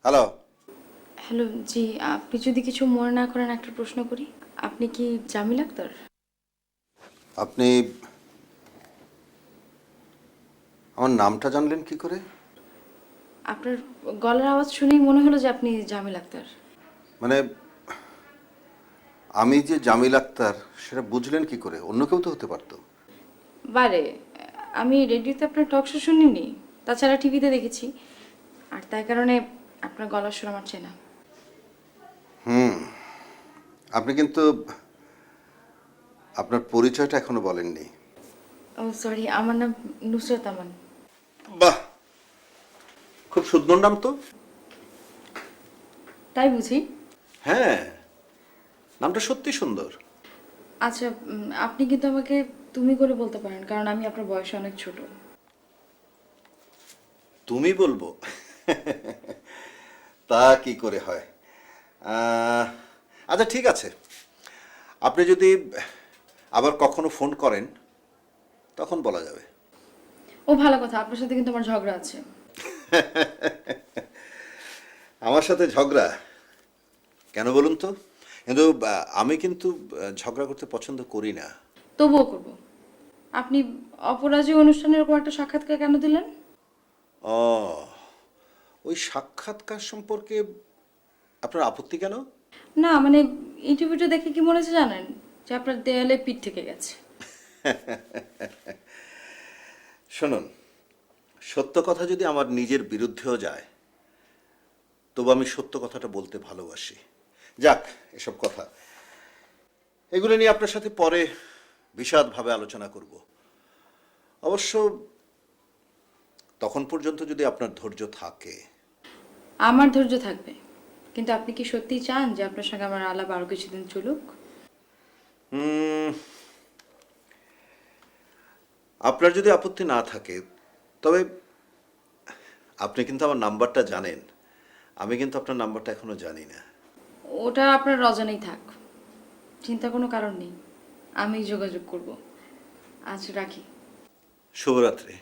Hello. Hello, জি। আপনি যদি কিছু মনে না করেন একটা প্রশ্ন করি। আপনি কি জামিল আক্তার? আপনি আমার নামটা জানলেন কি করে? আপনার গলার আওয়াজ শুনেই মনে হলো যে আপনি জামিল আক্তার। মানে আমি যে জামিল আক্তার সেটা বুঝলেন কি করে? অন্য কেউ তো হতে পারতো। বারে, আমি রেডিওতে আপনার টক শো শুনিনি, তাছাড়া টিভিতে দেখেছি। আর তাই কারণে আপনার গলার সুর আমার চেনা। আপনি কিন্তু আপনার পরিচয়টা এখনো বলেননি। ও সরি, আমার নাম নুসরাত আমান। বাহ, খুব সুন্দর নাম তো। তাই বুঝি? হ্যাঁ, নামটা সত্যি সুন্দর। আচ্ছা, আপনি কিন্তু আমাকে তুমি করে বলতে পারেন, কারণ আমি আপনার বয়সে অনেক ছোট। তুমি বলবো? তা কি করে হয়? আহ, আচ্ছা ঠিক আছে, আপনি যদি আবার কখনো ফোন করেন তখন বলা যাবে। ও ভালো কথা, আপনার সাথে কিন্তু আমার ঝগড়া আছে। আমার সাথে ঝগড়া কেন বলুন তো? কিন্তু আমি কিন্তু ঝগড়া করতে পছন্দ করি না। তবুও করব। আপনি অপরাজেয় অনুষ্ঠানের এরকম একটা সাক্ষাৎকার কেন দিলেন? ও, ওই সাক্ষাৎকার সম্পর্কে আপনার আপত্তি কেন? না মানে, ইন্টারভিউটা দেখে কি মনে হচ্ছে জানেন? যে আপনার দেয়ালে পিঠ থেকে গেছে। শুনুন, সত্য কথা যদি আমার নিজের বিরুদ্ধেও যায় তবু আমি সত্য কথাটা বলতে ভালোবাসি। যাক, এসব কথা এগুলো নিয়ে আপনার সাথে পরে বিশদভাবে আলোচনা করব। অবশ্য তখন পর্যন্ত যদি আপনার ধৈর্য থাকে। আমার ধৈর্য থাকবে, কিন্তু আপনি কি সত্যিই চান যে আপনার সঙ্গে আমার আলাপ আরো কিছুদিন চলুক? উম, আপনার যদি আপত্তি না থাকে তবে আপনি কিন্তু আমার নাম্বারটা জানেন, আমি কিন্তু আপনার নাম্বারটা এখনো জানি না। ওটা আপনার অজানাই থাক, চিন্তা কোনো কারণ নেই। আমি যোগাযোগ করব। আজ রাখি। শুভরাত্রি।